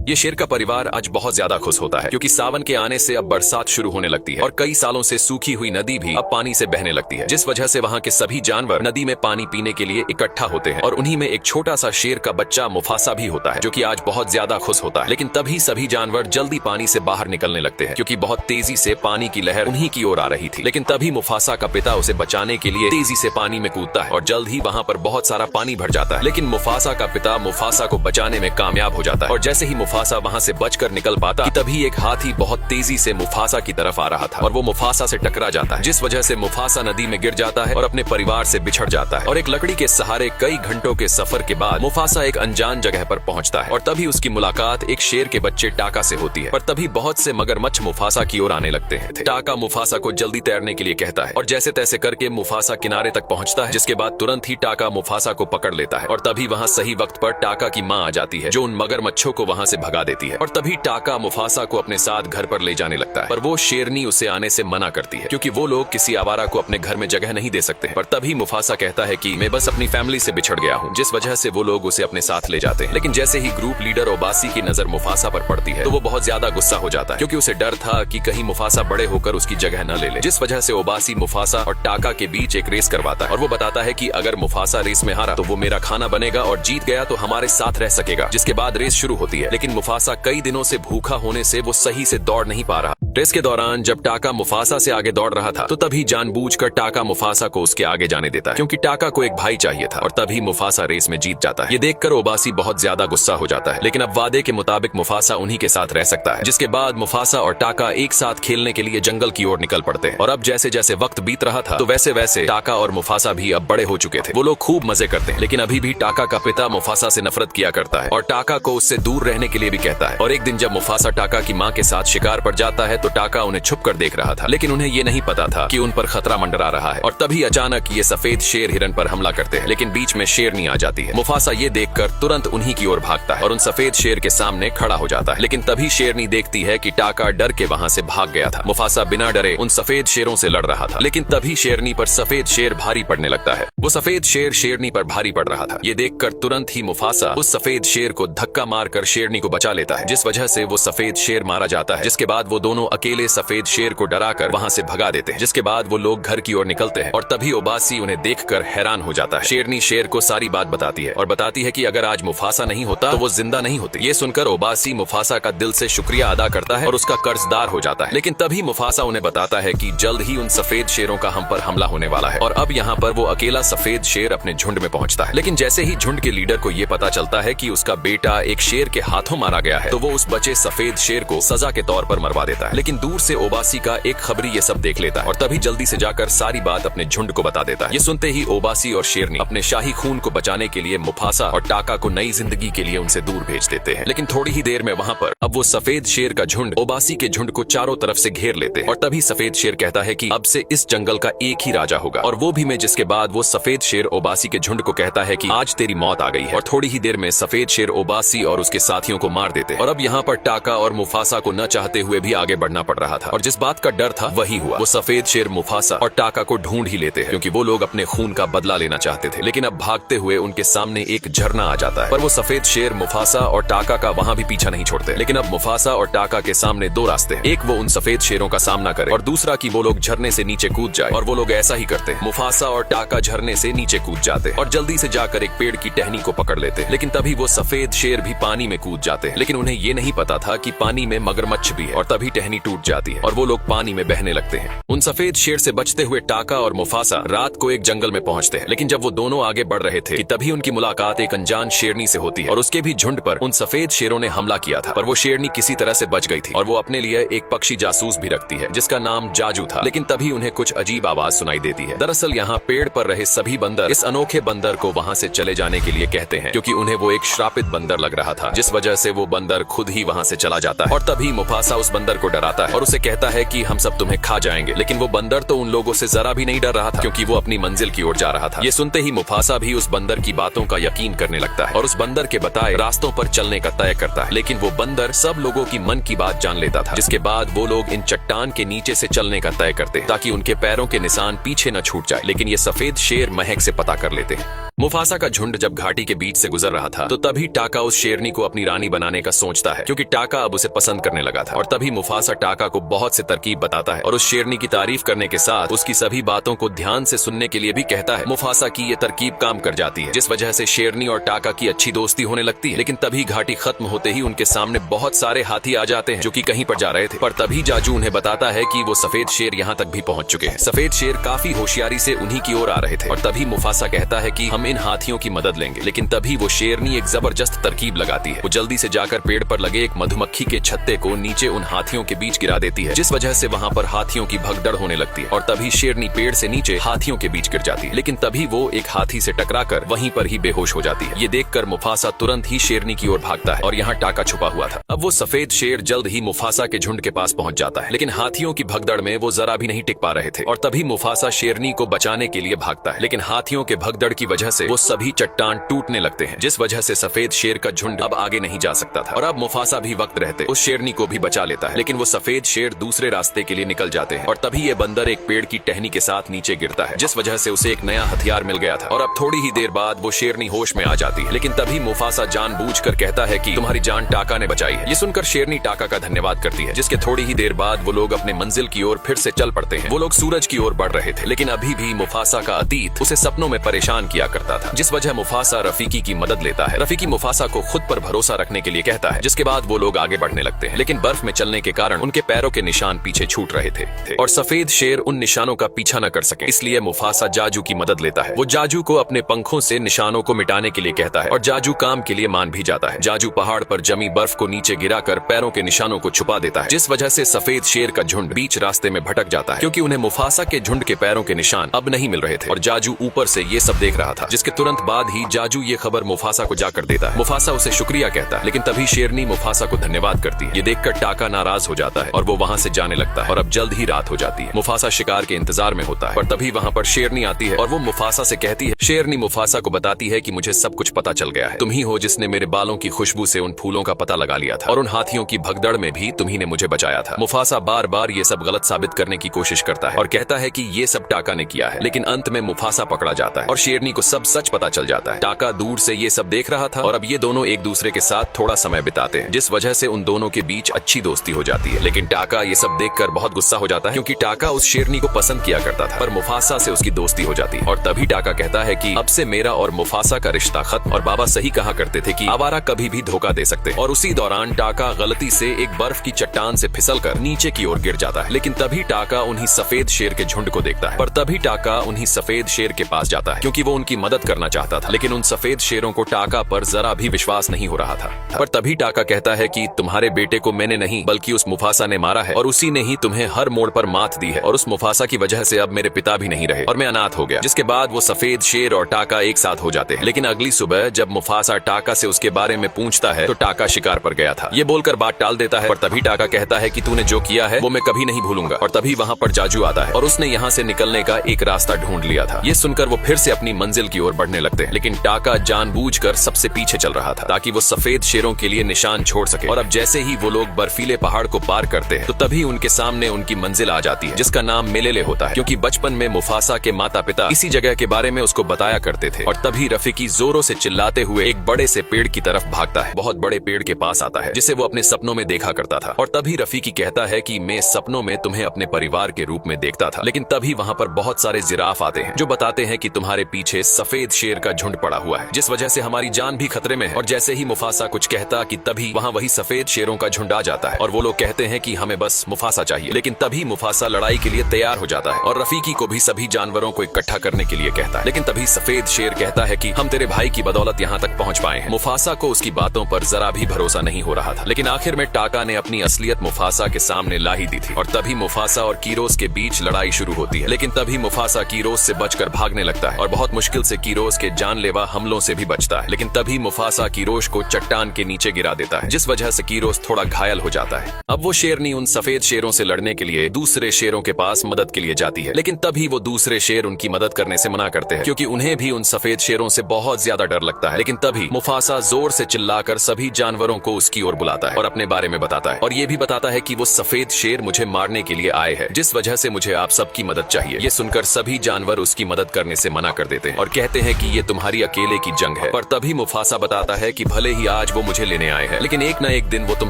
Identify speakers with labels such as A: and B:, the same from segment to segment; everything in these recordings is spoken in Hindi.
A: ये शेर का परिवार आज बहुत ज्यादा खुश होता है क्योंकि सावन के आने से अब बरसात शुरू होने लगती है और कई सालों से सूखी हुई नदी भी अब पानी से बहने लगती है, जिस वजह से वहाँ के सभी जानवर नदी में पानी पीने के लिए इकट्ठा होते हैं और उन्हीं में एक छोटा सा शेर का बच्चा मुफासा भी होता है जो कि आज बहुत ज्यादा खुश होता है। लेकिन तभी सभी जानवर जल्दी पानी से बाहर निकलने लगते हैं क्योंकि बहुत तेजी से पानी की लहर उन्हीं की ओर आ रही थी। लेकिन तभी मुफासा का पिता उसे बचाने के लिए तेजी से पानी में कूदता है और जल्द ही वहाँ पर बहुत सारा पानी भर जाता है। लेकिन मुफासा का पिता मुफासा को बचाने में कामयाब हो जाता है और जैसे ही मुफासा वहाँ से बचकर निकल पाता कि तभी एक हाथी बहुत तेजी से मुफासा की तरफ आ रहा था और वो मुफासा से टकरा जाता है, जिस वजह से मुफासा नदी में गिर जाता है और अपने परिवार से बिछड़ जाता है। और एक लकड़ी के सहारे कई घंटों के सफर के बाद मुफासा एक अनजान जगह पर पहुंचता है और तभी उसकी मुलाकात एक शेर के बच्चे टाका से होती है। पर तभी बहुत से मगरमच्छ मुफासा की ओर आने लगते हैं। टाका मुफासा को जल्दी तैरने के लिए कहता है और जैसे तैसे करके मुफासा किनारे तक पहुंचता है, जिसके बाद तुरंत ही टाका मुफासा को पकड़ लेता है और तभी वहाँ सही वक्त पर टाका की माँ आ जाती है जो उन मगरमच्छों को वहाँ से भगा देती है। और तभी टाका मुफासा को अपने साथ घर पर ले जाने लगता है, पर वो शेरनी उसे आने से मना करती है क्योंकि वो लोग किसी आवारा को अपने घर में जगह नहीं दे सकते हैं। पर तभी मुफासा कहता है कि मैं बस अपनी फैमिली से बिछड़ गया हूँ, जिस वजह से वो लोग उसे अपने साथ ले जाते हैं। लेकिन जैसे ही ग्रुप लीडर ओबासी की नजर मुफासा पर पड़ती है तो वो बहुत ज्यादा गुस्सा हो जाता है क्योंकि उसे डर था कि कहीं मुफासा बड़े होकर उसकी जगह न ले ले, जिस वजह से ओबासी मुफासा और टाका के बीच एक रेस करवाता है और वो बताता है कि अगर मुफासा रेस में हारा तो वो मेरा खाना बनेगा और जीत गया तो हमारे साथ रह सकेगा। जिसके बाद रेस शुरू होती है, लेकिन मुफासा कई दिनों से भूखा होने से वो सही से दौड़ नहीं पा रहा। रेस के दौरान जब टाका मुफासा से आगे दौड़ रहा था तो तभी जानबूझकर टाका मुफासा को उसके आगे जाने देता है क्योंकि टाका को एक भाई चाहिए था और तभी मुफासा रेस में जीत जाता है। ये देखकर ओबासी बहुत ज्यादा गुस्सा हो जाता है, लेकिन अब वादे के मुताबिक मुफासा उन्हीं के साथ रह सकता है। जिसके बाद मुफासा और टाका एक साथ खेलने के लिए जंगल की ओर निकल पड़ते हैं और अब जैसे जैसे वक्त बीत रहा था तो वैसे वैसे टाका और मुफासा भी अब बड़े हो चुके थे। वो लोग खूब मजे करते हैं, लेकिन अभी भी टाका का पिता मुफासा से नफरत किया करता है और टाका को उससे दूर रहने के लिए भी कहता है। और एक दिन जब मुफासा टाका की माँ के साथ शिकार पर जाता है तो टाका उन्हें छुप कर देख रहा था, लेकिन उन्हें ये नहीं पता था कि उन पर खतरा मंडरा रहा है। और तभी अचानक ये सफेद शेर हिरन पर हमला करते हैं, लेकिन बीच में शेरनी आ जाती है। मुफासा ये देखकर तुरंत उन्हीं की ओर भागता है और उन सफेद शेर के सामने खड़ा हो जाता है, लेकिन तभी शेरनी देखती है कि टाका डर के वहाँ से भाग गया था। मुफासा बिना डरे उन सफेद शेरों से लड़ रहा था, लेकिन तभी शेरनी पर सफेद शेर भारी पड़ने लगता है। वो सफेद शेर शेरनी पर भारी पड़ रहा था। ये देखकर तुरंत ही मुफासा उस सफेद शेर को धक्का मारकर शेरनी को बचा लेता है, जिस वजह से वो सफेद शेर मारा जाता है। जिसके बाद वो दोनों अकेले सफेद शेर को डराकर वहाँ से भगा देते हैं। जिसके बाद वो लोग घर की ओर निकलते हैं और तभी ओबासी उन्हें देखकर हैरान हो जाता है। शेरनी शेर को सारी बात बताती है और बताती है कि अगर आज मुफासा नहीं होता तो वो जिंदा नहीं होती। ये सुनकर ओबासी मुफासा का दिल से शुक्रिया अदा करता है और उसका कर्जदार हो जाता है। लेकिन तभी मुफासा उन्हें बताता है कि जल्द ही उन सफेद शेरों का हम पर हमला होने वाला है और अब यहाँ पर वो अकेला सफेद शेर अपने झुंड में पहुंचता है। लेकिन जैसे ही झुंड के लीडर को ये पता चलता है कि उसका बेटा एक शेर के हाथों मारा गया है तो वो उस बचे सफेद शेर को सजा के तौर पर मरवा देता है। लेकिन दूर से ओबासी का एक खबरी ये सब देख लेता है और तभी जल्दी से जाकर सारी बात अपने झुंड को बता देता है। ये सुनते ही ओबासी और शेरनी अपने शाही खून को बचाने के लिए मुफासा और टाका को नई जिंदगी के लिए उनसे दूर भेज देते हैं। लेकिन थोड़ी ही देर में वहाँ पर अब वो सफेद शेर का झुंड ओबासी के झुंड को चारों तरफ से घेर लेते हैं और तभी सफेद शेर कहता है कि अब से इस जंगल का एक ही राजा होगा और वो भी मैं। जिसके बाद वो सफेद शेर ओबासी के झुंड को कहता है कि आज तेरी मौत आ गई है और थोड़ी ही देर में सफेद शेर ओबासी और उसके साथियों को मार देते हैं। और अब यहाँ पर टाका और मुफासा को न चाहते हुए भी आगे बढ़ना पड़ रहा था और जिस बात का डर था वही हुआ। वो सफेद शेर मुफासा और टाका को ढूंढ ही लेते हैं क्योंकि वो लोग अपने खून का बदला लेना चाहते थे। लेकिन अब भागते हुए उनके सामने एक झरना आ जाता है, पर वो सफेद शेर मुफासा और टाका का वहाँ भी पीछा नहीं छोड़ते। लेकिन अब मुफासा और टाका के सामने दो रास्ते हैं, एक वो उन सफेद शेरों का सामना करे और दूसरा कि वो लोग झरने से नीचे कूद जाए। और वो लोग ऐसा ही करते हैं। मुफासा और टाका झरने से नीचे कूद जाते हैं और जल्दी से जाकर एक पेड़ की टहनी को पकड़ लेते हैं। लेकिन तभी वो सफेद शेर भी पानी में कूद जाते हैं, लेकिन उन्हें ये नहीं पता था कि पानी में मगरमच्छ भी है और तभी टहनी टूट जाती है और वो लोग पानी में बहने लगते हैं। उन सफेद शेर से बचते हुए टाका और मुफासा रात को एक जंगल में पहुंचते हैं, लेकिन जब वो दोनों आगे बढ़ रहे थे कि तभी उनकी मुलाकात एक अनजान शेरनी से होती है और उसके भी झुंड पर उन सफेद शेरों ने हमला किया था। पर वो शेरनी किसी तरह से बच गई थी और वो अपने लिए एक पक्षी जासूस भी रखती है जिसका नाम जाजू था। लेकिन तभी उन्हें कुछ अजीब आवाज सुनाई देती है। दरअसल यहाँ पेड़ पर रहे सभी बंदर इस अनोखे बंदर को वहाँ से चले जाने के लिए कहते हैं क्योंकि उन्हें वो एक श्रापित बंदर लग रहा था, जिस वजह से वो बंदर खुद ही वहाँ से चला जाता है। और तभी मुफासा उस बंदर को डरा आता है और उसे कहता है कि हम सब तुम्हें खा जाएंगे। लेकिन वो बंदर तो उन लोगों से जरा भी नहीं डर रहा था, क्योंकि वो अपनी मंजिल की ओर जा रहा था। ये सुनते ही मुफासा भी उस बंदर की बातों का यकीन करने लगता है और उस बंदर के बताए रास्तों पर चलने का तय करता है। लेकिन वो बंदर सब लोगों की मन की बात जान लेता था, जिसके बाद वो लोग इन चट्टान के नीचे से चलने का तय करते हैं ताकि उनके पैरों के निशान पीछे न छूट जाए। लेकिन ये सफेद शेर महक से पता कर लेते हैं। मुफासा का झुंड जब घाटी के बीच से गुजर रहा था तो तभी टाका उस शेरनी को अपनी रानी बनाने का सोचता है, क्योंकि टाका अब उसे पसंद करने लगा था। और तभी मुफासा टाका को बहुत से तरकीब बताता है और उस शेरनी की तारीफ करने के साथ उसकी सभी बातों को ध्यान से सुनने के लिए भी कहता है। मुफासा की ये तरकीब काम कर जाती है, जिस वजह से शेरनी और टाका की अच्छी दोस्ती होने लगती है। लेकिन तभी घाटी खत्म होते ही उनके सामने बहुत सारे हाथी आ जाते हैं जो कि कहीं पर जा रहे थे। पर तभी जाजू उन्हें बताता है कि वो सफेद शेर यहाँ तक भी पहुंच चुके हैं। सफेद शेर काफी होशियारी से उन्हीं की ओर आ रहे थे और तभी मुफासा कहता है कि हम इन हाथियों की मदद लेंगे। लेकिन तभी वो शेरनी एक जबरदस्त तरकीब लगाती है। वो जल्दी से जाकर पेड़ पर लगे एक मधुमक्खी के छत्ते को नीचे उन हाथियों के बीच गिरा देती है, जिस वजह से वहाँ पर हाथियों की भगदड़ होने लगती है। और तभी शेरनी पेड़ से नीचे हाथियों के बीच गिर जाती है। लेकिन तभी वो एक हाथी से टकराकर वहीं पर ही बेहोश हो जाती है। ये देखकर मुफासा तुरंत ही शेरनी की ओर भागता है और यहाँ टाका छुपा हुआ था। अब वो सफेद शेर जल्द ही मुफासा के झुंड के पास पहुंच जाता है, लेकिन हाथियों की भगदड़ में वो जरा भी नहीं टिक पा रहे थे। और तभी मुफासा शेरनी को बचाने के लिए भागता है, लेकिन हाथियों के भगदड़ की वजह से वो सभी चट्टान टूटने लगते हैं, जिस वजह से सफेद शेर का झुंड अब आगे नहीं जा सकता था। और अब मुफासा भी वक्त रहते उस शेरनी को भी बचा लेता है, लेकिन वो सफेद शेर दूसरे रास्ते के लिए निकल जाते हैं। और तभी ये बंदर एक पेड़ की टहनी के साथ नीचे गिरता है, जिस वजह से उसे एक नया हथियार मिल गया था। और अब थोड़ी ही देर बाद वो शेरनी होश में आ जाती है। लेकिन तभी मुफासा जानबूझकर कहता है कि तुम्हारी जान टाका ने बचाई है। ये सुनकर शेरनी टाका का धन्यवाद करती है, जिसके थोड़ी ही देर बाद वो लोग अपने मंजिल की ओर फिर से चल पड़ते हैं। वो लोग सूरज की ओर बढ़ रहे थे, लेकिन अभी भी मुफासा का अतीत उसे सपनों में परेशान किया करता था, जिस वजह मुफासा रफीकी की मदद लेता है। रफीकी मुफासा को खुद पर भरोसा रखने के लिए कहता है, जिसके बाद वो लोग आगे बढ़ने लगते हैं। लेकिन बर्फ में चलने के कारण उनके पैरों के निशान पीछे छूट रहे थे और सफेद शेर उन निशानों का पीछा न कर सके, इसलिए मुफासा जाजू की मदद लेता है। वो जाजू को अपने पंखों से निशानों को मिटाने के लिए कहता है और जाजू काम के लिए मान भी जाता है। जाजू पहाड़ पर जमी बर्फ को नीचे गिराकर पैरों के निशानों को छुपा देता है, जिस वजह से सफेद शेर का झुंड बीच रास्ते में भटक जाता है, क्योंकि उन्हें मुफासा के झुंड के पैरों के निशान अब नहीं मिल रहे थे। और जाजू ऊपर से ये सब देख रहा था, जिसके तुरंत बाद ही जाजू ये खबर मुफासा को जाकर देता है। मुफासा उसे शुक्रिया कहता है, लेकिन तभी शेरनी मुफासा को धन्यवाद करती है। ये देखकर टाका नाराज हो जाता है और वो वहाँ से जाने लगता है। और अब जल्द ही रात हो जाती है। मुफासा शिकार के इंतजार में होता है, पर तभी वहाँ पर शेरनी आती है और वो मुफासा से कहती है। शेरनी मुफासा को बताती है कि मुझे सब कुछ पता चल गया है। तुम ही हो जिसने मेरे बालों की खुशबू से उन फूलों का पता लगा लिया था और उन हाथियों की भगदड़ में भी तुम्ही ने मुझे बचाया था। मुफासा बार बार ये सब गलत साबित करने की कोशिश करता है और कहता है कि ये सब टाका ने किया है, लेकिन अंत में मुफासा पकड़ा जाता है और शेरनी को सब सच पता चल जाता है। टाका दूर से ये सब देख रहा था और अब ये दोनों एक दूसरे के साथ थोड़ा समय बिताते हैं, जिस वजह से उन दोनों के बीच अच्छी दोस्ती हो जाती है। लेकिन टाका ये सब देखकर बहुत गुस्सा हो जाता है, क्योंकि टाका उस शेरनी को पसंद किया करता था, पर मुफासा से उसकी दोस्ती हो जाती है। और तभी टाका कहता है कि अब से मेरा और मुफासा का रिश्ता खत्म, और बाबा सही कहा करते थे कि आवारा कभी भी धोखा दे सकते हैं। और उसी दौरान टाका गलती से एक बर्फ की चट्टान से फिसलकर नीचे की ओर गिर जाता है। लेकिन तभी टाका उन्हीं सफेद शेर के झुंड को देखता है। पर तभी टाका उन्हीं सफेद शेर के पास जाता है, क्योंकि वो उनकी मदद करना चाहता था। लेकिन उन सफेद शेरों को टाका पर जरा भी विश्वास नहीं हो रहा था। पर तभी टाका कहता है कि तुम्हारे बेटे को मैंने नहीं बल्कि उस मुफासा ने मारा है, और उसी ने ही तुम्हें हर मोड़ पर मात दी है, और उस मुफासा की वजह से अब मेरे पिता भी नहीं रहे और मैं अनाथ हो गया। जिसके बाद वो सफेद शेर और टाका एक साथ हो जाते हैं। लेकिन अगली सुबह जब मुफासा टाका से उसके बारे में पूछता है तो टाका शिकार पर गया था, ये बोलकर बात टाल देता है। पर तभी टाका कहता है कि तूने जो किया है वो मैं कभी नहीं भूलूंगा। और तभी वहाँ पर जाजू आता है और उसने यहाँ से निकलने का एक रास्ता ढूंढ लिया था। ये सुनकर वो फिर से अपनी मंजिल की ओर बढ़ने लगते हैं। लेकिन टाका जानबूझकर सबसे पीछे चल रहा था ताकि वो सफेद शेरों के लिए निशान छोड़ सके। और अब जैसे ही वो लोग बर्फीले पहाड़ को पार करते हैं तो तभी उनके सामने उनकी मंजिल आ जाती है, जिसका नाम मेलेले होता है, क्योंकि बचपन में मुफासा के माता पिता इसी जगह के बारे में उसको बताया करते थे। और तभी रफीकी जोरों से चिल्लाते हुए एक बड़े से पेड़ की तरफ भागता है। बहुत बड़े पेड़ के पास आता है जिसे वो अपने सपनों में देखा करता था। और तभी रफीकी कहता है कि मैं सपनों में तुम्हें अपने परिवार के रूप में देखता था। लेकिन तभी वहाँ पर बहुत सारे जिराफ आते हैं जो बताते हैं कि तुम्हारे पीछे सफेद शेर का झुंड पड़ा हुआ है, जिस वजह से हमारी जान भी खतरे में है। और जैसे ही मुफासा कुछ कहता कि तभी वहाँ वही सफेद शेरों का झुंड आ जाता है और वो लोग कहते हैं कि हमें बस मुफासा चाहिए। लेकिन तभी मुफासा लड़ाई के लिए तैयार हो जाता है और रफीकी को भी सभी जानवरों को इकट्ठा करने के लिए कहता है। लेकिन तभी सफेद शेर कहता है कि हम तेरे भाई की बदौलत यहाँ तक पहुँच पाए हैं। मुफासा को उसकी बातों पर जरा भी भरोसा नहीं हो रहा था। लेकिन आखिर में टाका ने अपनी असलियत मुफासा के सामने ला ही दी थी और तभी मुफासा और कीरोस के बीच लड़ाई शुरू होती है। लेकिन तभी मुफासा कीरोस से बचकर भागने लगता है और बहुत मुश्किल से कीरोस के जानलेवा हमलों से भी बचता है। लेकिन तभी मुफासा कीरोस को चट्टान के नीचे गिरा देता है, जिस वजह से कीरोस थोड़ा घायल हो जाता है। अब वो शेरनी उन सफेद शेरों से लड़ने के लिए दूसरे शेरों के पास मदद के लिए जाती है, लेकिन तभी वो दूसरे शेर उनकी मदद करने से मना करते हैं क्योंकि उन्हें भी उन सफेद शेरों से बहुत ज्यादा डर लगता है। लेकिन तभी मुफासा जोर से चिल्लाकर सभी जानवरों को उसकी ओर बुलाता है और अपने बारे में बताता है और ये भी बताता है कि वो सफेद शेर मुझे मारने के लिए आए हैं, जिस वजह से मुझे आप सबकी मदद चाहिए। ये सुनकर सभी जानवर उसकी मदद करने से मना कर देते हैं और कहते हैं कि ये तुम्हारी अकेले की जंग है। पर तभी मुफासा बताता है कि भले ही आज वो मुझे लेने आए हैं, लेकिन एक न एक दिन वो तुम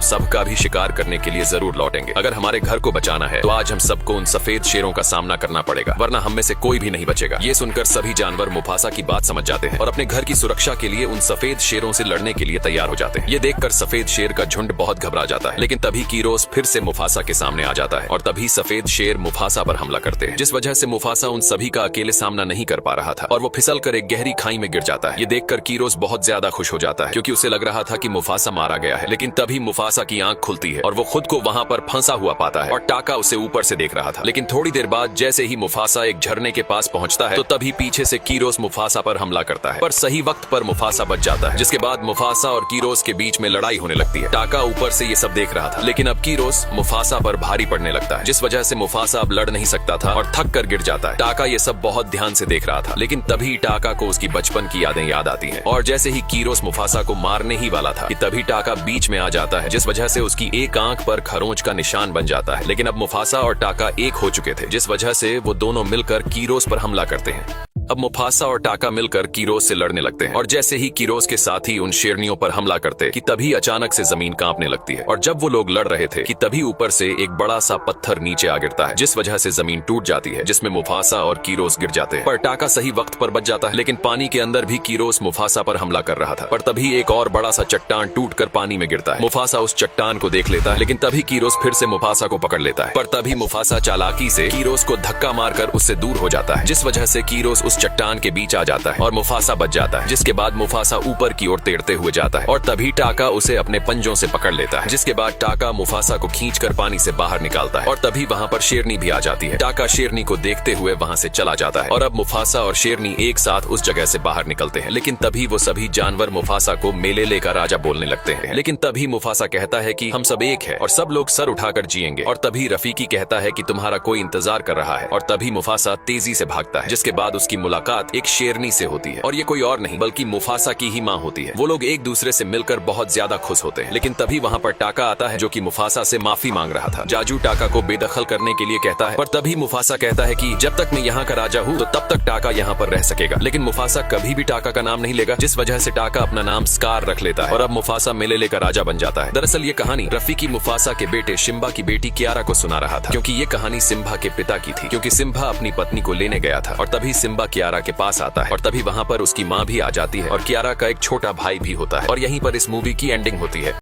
A: सबका भी शिकार करने के लिए जरूर लौटेंगे। अगर हमारे घर को बचाना है तो आज हम सबको उन सफेद शेरों का सामना करना पड़ेगा, वरना हम में से कोई भी नहीं बचेगा। ये सुनकर सभी जानवर मुफासा की बात समझ जाते हैं और अपने घर की सुरक्षा के लिए उन सफेद शेरों से लड़ने के लिए तैयार हो जाते हैं। ये देखकर सफेद शेर का झुंड बहुत घबरा जाता है, लेकिन तभी कीरोस फिर से मुफासा के सामने आ जाता है और तभी सफेद शेर मुफासा पर हमला करते हैं, जिस वजह से मुफासा उन सभी का अकेले सामना नहीं कर पा रहा था और वो फिसल कर एक गहरी खाई में गिर जाता है। ये देखकर कीरोस बहुत ज्यादा खुश हो जाता है क्योंकि उसे लग रहा था कि मुफासा मारा गया है, लेकिन तभी मुफासा की आंख खुलती है और वो खुद को वहां पर फंसा हुआ पाता है और टाका उसे ऊपर से देख रहा था। लेकिन थोड़ी देर बाद जैसे ही मुफासा एक झरने के पास पहुंचता है तो तभी पीछे से कीरोस मुफासा पर हमला करता है, पर सही वक्त पर मुफासा बच जाता है, जिसके बाद मुफासा और कीरोस के बीच में लड़ाई होने लगती है। टाका ऊपर से ये सब देख रहा था, लेकिन अब कीरोस मुफासा पर भारी पड़ने लगता है, जिस वजह से मुफासा अब लड़ नहीं सकता था और थक कर गिर जाता है। टाका ये सब बहुत ध्यान से देख रहा था, लेकिन तभी टाका को उसकी बचपन की यादें याद आती हैं और जैसे ही कीरोस मुफासा को मारने ही वाला था कि तभी टाका बीच में आ जाता है, जिस वजह से उसकी एक आंख पर खरोंच का निशान बन जाता है। लेकिन अब मुफासा और टाका एक हो चुके थे, जिस वजह से वो दोनों मिलकर कीरोस पर हमला करते हैं। अब मुफासा और टाका मिलकर कीरोस से लड़ने लगते हैं और जैसे ही कीरोस के साथी उन शेरनियों पर हमला करते कि तभी अचानक से जमीन कांपने लगती है और जब वो लोग लड़ रहे थे कि तभी ऊपर से एक बड़ा सा पत्थर नीचे आ गिरता है, जिस वजह से जमीन टूट जाती है, जिसमें मुफासा और कीरोस गिर जाते हैं। पर टाका सही वक्त पर बच जाता है, लेकिन पानी के अंदर भी कीरोस मुफासा पर हमला कर रहा था। पर तभी एक और बड़ा सा चट्टान टूटकर पानी में गिरता है। मुफासा उस चट्टान को देख लेता है, लेकिन तभी कीरोस फिर से मुफासा को पकड़ लेता है। पर तभी मुफासा चालाकी से कीरोस को धक्का मारकर उससे दूर हो जाता है, जिस वजह से कीरोस उस चट्टान के बीच आ जाता है और मुफासा बच जाता है, जिसके बाद मुफासा ऊपर की ओर तैरते हुए जाता है और तभी टाका उसे अपने पंजों से पकड़ लेता है, जिसके बाद टाका मुफासा को खींचकर पानी से बाहर निकालता है और तभी वहां पर शेरनी भी आ जाती है। टाका शेरनी को देखते हुए वहां से चला जाता है और अब मुफासा और शेरनी एक साथ उस जगह से बाहर निकलते हैं। लेकिन तभी वो सभी जानवर मुफासा को मेलेले का राजा बोलने लगते हैं। लेकिन तभी मुफासा कहता है कि हम सब एक है और सब लोग सर उठाकर जिएंगे। और तभी रफीकी कहता है कि तुम्हारा कोई इंतजार कर रहा है और तभी मुफासा तेजी से भागता है, जिसके बाद उसकी मुलाकात एक शेरनी से होती है और ये कोई और नहीं बल्कि मुफासा की ही माँ होती है। वो लोग एक दूसरे से मिलकर बहुत ज्यादा खुश होते हैं, लेकिन तभी वहाँ पर टाका आता है जो कि मुफासा से माफी मांग रहा था। जाजू टाका को बेदखल करने के लिए कहता है, पर तभी मुफासा कहता है कि जब तक मैं यहाँ का राजा हूँ तो तब तक टाका यहाँ पर रह सकेगा। लेकिन मुफासा कभी भी टाका का नाम नहीं लेगा, जिस वजह से टाका अपना नाम स्कार रख लेता है और अब मुफासा मेलेले का राजा बन जाता है। दरअसल ये कहानी रफीकी मुफासा के बेटे शिम्बा की बेटी कियारा को सुना रहा था, क्योंकि ये कहानी सिम्बा के पिता की थी, क्योंकि सिम्बा अपनी पत्नी को लेने गया था और तभी सिम्बा कियारा के पास आता है और तभी वहाँ पर उसकी माँ भी आ जाती है और कियारा का एक छोटा भाई भी होता है और यहीं पर इस मूवी की एंडिंग होती है।